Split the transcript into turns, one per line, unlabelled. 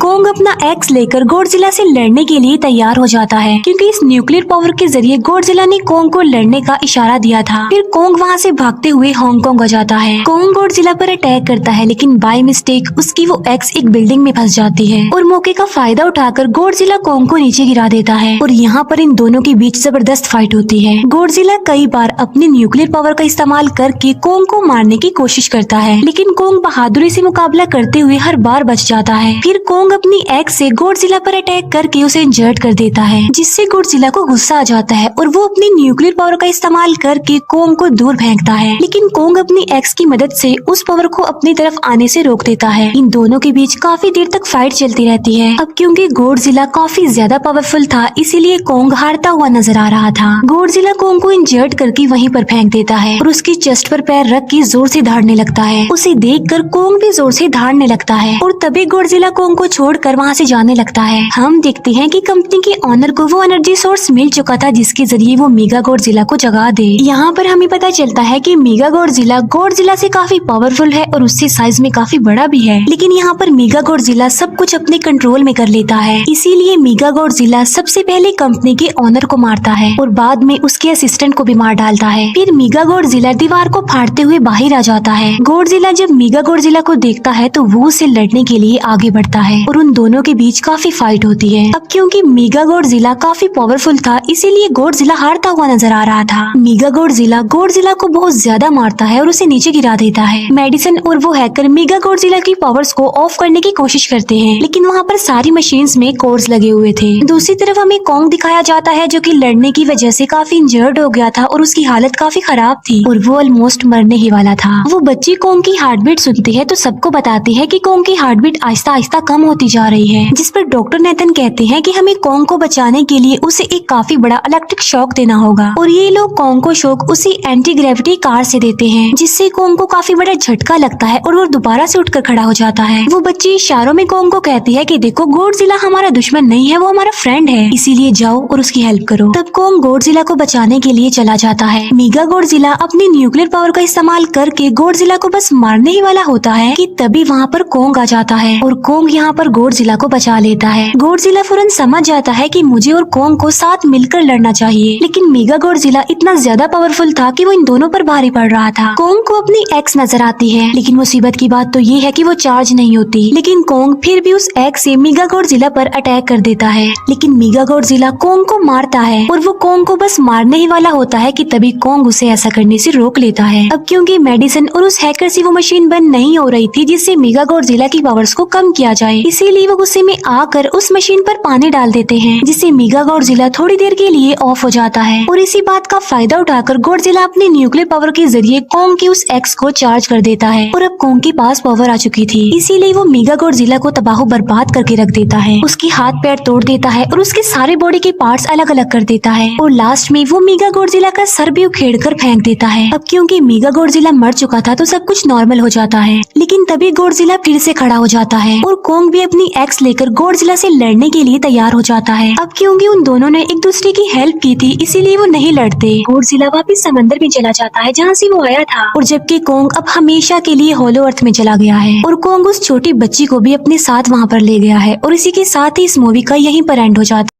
Kong अपना x लेकर Godzilla से लड़ने के लिए तैयार हो जाता है, क्योंकि इस न्यूक्लियर पावर के जरिए गॉडजिला ने कोंग को लड़ने का इशारा दिया था। फिर कोंग वहाँ से भागते हुए हांगकांग आ जाता है। कोंग गॉडजिला पर अटैक करता है, लेकिन बाय मिस्टेक उसकी वो एक्स एक बिल्डिंग में फंस जाती है और मौके का फायदा उठाकर गॉडजिला कोंग को नीचे गिरा देता है और यहाँ पर इन दोनों के बीच जबरदस्त फाइट होती है। गॉडजिला कई बार अपनी न्यूक्लियर पावर का इस्तेमाल करके कोंग को मारने की कोशिश करता है, लेकिन कोंग बहादुरी से मुकाबला करते हुए हर बार बच जाता है। फिर कोंग अपनी एक्स से गॉडजिला पर अटैक करके उसे इंजर्ड कर देता है, जिससे गॉडजिला को गुस्सा आ जाता है और वो अपनी न्यूक्लियर पावर का इस्तेमाल करके कोंग को दूर फेंकता है, लेकिन कोंग अपनी एक्स की मदद से उस पावर को अपनी तरफ आने से रोक देता है। इन दोनों के बीच काफी देर तक फाइट चलती रहती है। अब क्योंकि गॉडजिला काफी ज्यादा पावरफुल था, इसीलिए कोंग हारता हुआ नजर आ रहा था। गॉडजिला कोंग को इंजर्ड करके वहीं पर फेंक देता है और उसकी चेस्ट पर पैर रख के जोर से दहाड़ने लगता है। उसे देखकर कोंग भी जोर से दहाड़ने लगता है और तभी गॉडजिला कोंग को छोड़कर वहाँ से जाने लगता है। हम देखते हैं कि कंपनी के ऑनर को वो एनर्जी सोर्स मिल चुका था, जिसके जरिए वो मेगा गॉडजिला को जगा दे। यहाँ पर हमें पता चलता है कि मेगा गॉडजिला से काफी पावरफुल है और उससे साइज में काफी बड़ा भी है, लेकिन यहाँ पर मेगा गॉडजिला सब कुछ अपने कंट्रोल में कर लेता है। इसीलिए मेगा गॉडजिला सबसे पहले कंपनी के ऑनर को मारता है और बाद में उसके असिस्टेंट को भी मार डालता है। फिर मेगा गॉडजिला दीवार को फाड़ते हुए बाहर आ जाता है। गॉडजिला जब मेगा गॉडजिला को देखता है तो वो उसे लड़ने के लिए आगे बढ़ता है और उन दोनों के बीच काफी फाइट होती है। अब क्योंकि मेगा गॉडजिला काफी पावरफुल था, इसीलिए गॉडजिला हारता हुआ नजर आ रहा था। मेगा गॉडजिला को बहुत ज्यादा मारता है और उसे नीचे गिरा देता है। मेडिसन और वो हैकर मेगा गॉडजिला की पावर्स को ऑफ करने की कोशिश करते हैं, लेकिन वहाँ पर सारी मशीन्स में कोर्स लगे हुए थे। दूसरी तरफ हमें कोंग दिखाया जाता है, जो कि लड़ने की वजह से काफी इंजर्ड हो गया था और उसकी हालत काफी खराब थी और वो ऑलमोस्ट मरने ही वाला था। वो बच्ची कोंग की हार्ट बीट सुनती है तो सबको बताती है कि कोंग की हार्ट बीट आहिस्ता आहिस्ता कम होती जा रही है, जिस पर डॉक्टर नेथन कहते हैं कि हमें कोंग को बचाने के लिए उसे एक काफी बड़ा इलेक्ट्रिक शॉक देना होगा। और ये लोग कोंग को शॉक उसी एंटी ग्रेविटी कार से देते हैं, जिससे कोंग को काफी बड़ा झटका लगता है और वो दोबारा से उठकर खड़ा हो जाता है। वो बच्ची इशारों में कोंग को कहती है कि देखो, गॉडजिला हमारा दुश्मन नहीं है, वो हमारा फ्रेंड है, इसीलिए जाओ और उसकी हेल्प करो। तब कोंग गॉडजिला को बचाने के लिए चला जाता है। मेगा गॉडजिला अपनी न्यूक्लियर पावर का इस्तेमाल करके गॉडजिला को बस मारने ही वाला होता है कि तभी वहाँ पर कोंग आ जाता है और कोंग यहाँ पर गॉडजिला को बचा लेता है। गॉडजिला फौरन समझ जाता है कि मुझे और कोंग को साथ मिलकर लड़ना चाहिए, लेकिन मेगा गॉडजिला इतना ज्यादा पावरफुल था कि वो इन दोनों पर भारी पड़ रहा था। कोंग को अपनी एक्स नजर आती है, लेकिन मुसीबत की बात तो ये है कि वो चार्ज नहीं होती, लेकिन कोंग फिर भी उस एक्स से मेगा गॉडजिला पर अटैक कर देता है। लेकिन मेगा गॉडजिला कोंग को मारता है और वो कोंग को बस मारने ही वाला होता है कि तभी कोंग उसे ऐसा करने से रोक लेता है। अब क्योंकि मेडिसन और उस हैकर से वो मशीन बंद नहीं हो रही थी जिससे मेगा गॉडजिला की पावर्स को कम किया जाए, इसीलिए वो गुस्से में आकर उस मशीन पर पानी डाल देते हैं, जिससे मेगा गॉडजिला थोड़ी देर के लिए ऑफ हो जाता है। और इसी बात का फायदा उठाकर गॉडजिला अपनी न्यूक्लियर पावर के जरिए कोंग की उस एक्स को चार्ज कर देता है और अब कोंग के पास पावर आ चुकी थी, इसीलिए वो मेगा गॉडजिला को तबाह बर्बाद करके रख देता है। उसकी हाथ पैर तोड़ देता है और उसके सारे बॉडी के पार्ट्स अलग अलग कर देता है और लास्ट में वो मेगा गॉडजिला का सर भी उखेड़ कर फेंक देता है। अब क्योंकि मेगा गॉडजिला मर चुका था तो सब कुछ नॉर्मल हो जाता है, लेकिन तभी गॉडजिला फिर से खड़ा हो जाता है और कोंग भी अपनी एक्स लेकर गॉडजिला से लड़ने के लिए तैयार हो जाता है। अब क्योंकि उन दोनों ने एक दूसरे की हेल्प की थी, इसीलिए वो नहीं लड़ते। गॉडजिला वापस समंदर में चला जाता है जहाँ से वो आया था, और जबकि कोंग अब हमेशा के लिए होलो अर्थ में चला गया है और कोंग उस छोटी बच्ची को भी अपने साथ वहाँ पर ले गया है। और इसी के साथ ही इस मूवी का यहीं पर एंड हो जाता है।